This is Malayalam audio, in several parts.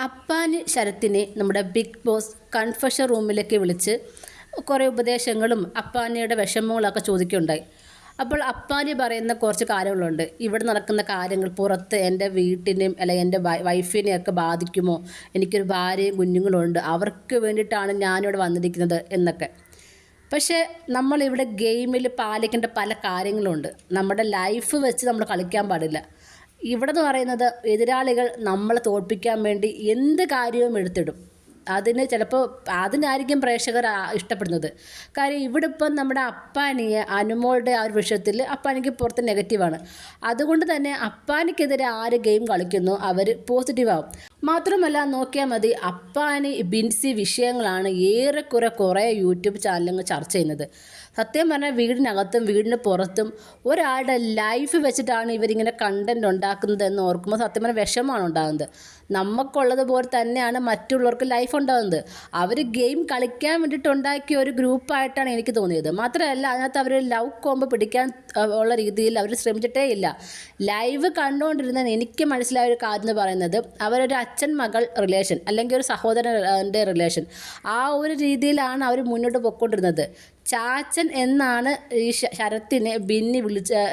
അപ്പാന് ശരത്തിനെ നമ്മുടെ ബിഗ് ബോസ് കൺഫഷൻ റൂമിലേക്ക് വിളിച്ച് കുറേ ഉപദേശങ്ങളും അപ്പാനിയുടെ വിഷമങ്ങളൊക്കെ ചോദിക്കുകയുണ്ടായി. അപ്പോൾ അപ്പാനി പറയുന്ന കുറച്ച് കാര്യങ്ങളുണ്ട്. ഇവിടെ നടക്കുന്ന കാര്യങ്ങൾ പുറത്ത് എൻ്റെ വീട്ടിനെയും അല്ലെങ്കിൽ എൻ്റെ വൈഫിനെയൊക്കെ ബാധിക്കുമോ, എനിക്കൊരു ഭാര്യയും കുഞ്ഞുങ്ങളുണ്ട്, അവർക്ക് വേണ്ടിയിട്ടാണ് ഞാനിവിടെ വന്നിരിക്കുന്നത് എന്നൊക്കെ. പക്ഷേ നമ്മളിവിടെ ഗെയിമിൽ പാലിക്കേണ്ട പല കാര്യങ്ങളുണ്ട്. നമ്മുടെ ലൈഫ് വെച്ച് നമ്മൾ കളിക്കാൻ പാടില്ല. ഇവിടെ എന്ന് പറയുന്നത് എതിരാളികൾ നമ്മളെ തോൽപ്പിക്കാൻ വേണ്ടി എന്ത് കാര്യവും എടുത്തിടും. ചിലപ്പോൾ അതിനായിരിക്കും പ്രേക്ഷകർ ഇഷ്ടപ്പെടുന്നത്. കാര്യം ഇവിടെ ഇപ്പം നമ്മുടെ അപ്പാനിയെ അനുമോളുടെ ആ ഒരു വിഷയത്തിൽ അപ്പാനിക്ക് പുറത്ത് നെഗറ്റീവാണ്. അതുകൊണ്ട് തന്നെ അപ്പാനിക്കെതിരെ ആര് ഗെയിം കളിക്കുന്നു അവർ പോസിറ്റീവാകും. മാത്രമല്ല നോക്കിയാൽ മതി, അപ്പാനി ബിൻസി വിഷയങ്ങളാണ് കുറേ യൂട്യൂബ് ചാനലുകൾ ചർച്ച ചെയ്യുന്നത്. സത്യം പറഞ്ഞാൽ വീടിനകത്തും വീടിന് പുറത്തും ഒരാളുടെ ലൈഫ് വെച്ചിട്ടാണ് ഇവരിങ്ങനെ കണ്ടൻറ് ഉണ്ടാക്കുന്നത് എന്ന് ഓർക്കുമ്പോൾ സത്യം പറഞ്ഞാൽ വിഷമമാണ് ഉണ്ടാകുന്നത്. നമുക്കുള്ളതുപോലെ തന്നെയാണ് മറ്റുള്ളവർക്ക് ലൈഫ് ഉണ്ടാകുന്നത്. അവർ ഗെയിം കളിക്കാൻ വേണ്ടിയിട്ട് ഉണ്ടാക്കിയ ഒരു ഗ്രൂപ്പായിട്ടാണ് എനിക്ക് തോന്നിയത്. മാത്രമല്ല അതിനകത്ത് അവർ ലവ് കോംബോ പിടിക്കാൻ ഉള്ള രീതിയിൽ അവർ ശ്രമിച്ചിട്ടേ ഇല്ല. ലൈവ് കണ്ടുകൊണ്ടിരുന്ന എനിക്ക് മനസ്സിലായ ഒരു കാര്യം എന്ന് പറയുന്നത്, അവരൊരു അച്ഛൻ മകൾ റിലേഷൻ അല്ലെങ്കിൽ ഒരു സഹോദരൻ്റെ റിലേഷൻ, ആ ഒരു രീതിയിലാണ് അവർ മുന്നോട്ട് പോയിക്കൊണ്ടിരുന്നത്. ചാച്ചൻ എന്നാണ് ഈ ശരത്തിനെ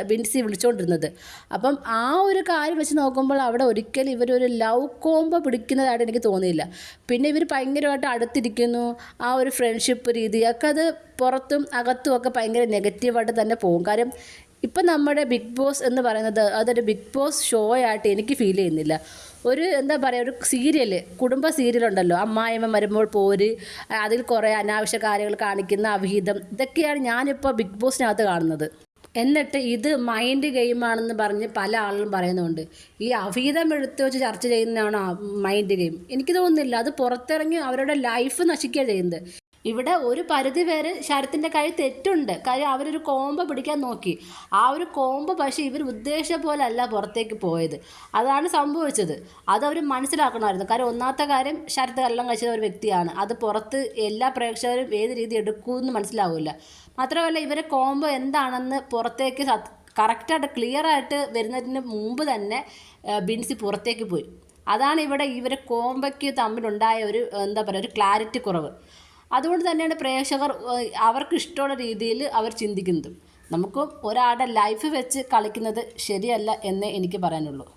ബിൻസി വിളിച്ചുകൊണ്ടിരുന്നത്. അപ്പം ആ ഒരു കാര്യം വെച്ച് നോക്കുമ്പോൾ അവിടെ ഒരിക്കലും ഇവരൊരു ലവ് കോംബോ പിടിക്കുന്നതായിട്ട് എനിക്ക് തോന്നിയില്ല. പിന്നെ ഇവർ ഭയങ്കരമായിട്ട് അടുത്തിരിക്കുന്നു, ആ ഒരു ഫ്രണ്ട്ഷിപ്പ് രീതിയൊക്കെ അത് പുറത്തും അകത്തും ഒക്കെ ഭയങ്കര നെഗറ്റീവായിട്ട് തന്നെ പോകും. കാര്യം ഇപ്പം നമ്മുടെ ബിഗ് ബോസ് എന്ന് പറയുന്നത് അതൊരു ബിഗ് ബോസ് ഷോ ആയിട്ട് എനിക്ക് ഫീൽ ചെയ്യുന്നില്ല. ഒരു എന്താ പറയുക, ഒരു സീരിയൽ, കുടുംബ സീരിയലുണ്ടല്ലോ, അമ്മായിയമ്മ വരുമ്പോൾ പോര്, അതിൽ കുറേ അനാവശ്യ കാര്യങ്ങൾ കാണിക്കുന്ന അവിഹിതം, ഇതൊക്കെയാണ് ഞാനിപ്പോൾ ബിഗ് ബോസിനകത്ത് കാണുന്നത്. എന്നിട്ട് ഇത് മൈൻഡ് ഗെയിമാണെന്ന് പറഞ്ഞ് പല ആളുകളും പറയുന്നുണ്ട്. ഈ അവിഹിതം എടുത്ത് വെച്ച് ചർച്ച ചെയ്യുന്നതാണോ മൈൻഡ് ഗെയിം? എനിക്ക് തോന്നുന്നില്ല. അത് പുറത്തിറങ്ങി അവരുടെ ലൈഫ് നശിക്കുകയാണ് ചെയ്യുന്നത്. ഇവിടെ ഒരു പരിധി വരെ ശരത്തിൻ്റെ കൈ തെറ്റുണ്ട്. കാര്യം അവരൊരു കോംബോ പിടിക്കാൻ നോക്കി. ആ ഒരു കോംബോ പക്ഷേ ഇവർ ഉദ്ദേശിച്ച പോലെ അല്ല പുറത്തേക്ക് പോയത്. അതാണ് സംഭവിച്ചത്. അതവർ മനസ്സിലാക്കണമായിരുന്നു. കാര്യം ഒന്നാമത്തെ കാര്യം, ശരത്ത് കള്ളം കഴിച്ച ഒരു വ്യക്തിയാണ്. അത് പുറത്ത് എല്ലാ പ്രേക്ഷകരും ഏത് രീതി എടുക്കുമെന്ന് മനസ്സിലാവില്ല. മാത്രമല്ല ഇവരെ കോംബോ എന്താണെന്ന് പുറത്തേക്ക് കറക്റ്റായിട്ട് ക്ലിയറായിട്ട് വരുന്നതിന് മുമ്പ് തന്നെ ബിൻസി പുറത്തേക്ക് പോയി. അതാണ് ഇവിടെ ഇവരെ കോംബോയ്ക്ക് തമ്മിലുണ്ടായ ഒരു എന്താ പറയുക, ഒരു ക്ലാരിറ്റി കുറവ്. അതുകൊണ്ട് തന്നെയാണ് പ്രേക്ഷകർ അവർക്ക് ഇഷ്ടമുള്ള രീതിയിൽ അവർ ചിന്തിക്കുന്നത്. നമുക്ക് ഒരാളുടെ ലൈഫ് വെച്ച് കളിക്കുന്നത് ശരിയല്ല എന്നേ എനിക്ക് പറയാനുള്ളൂ.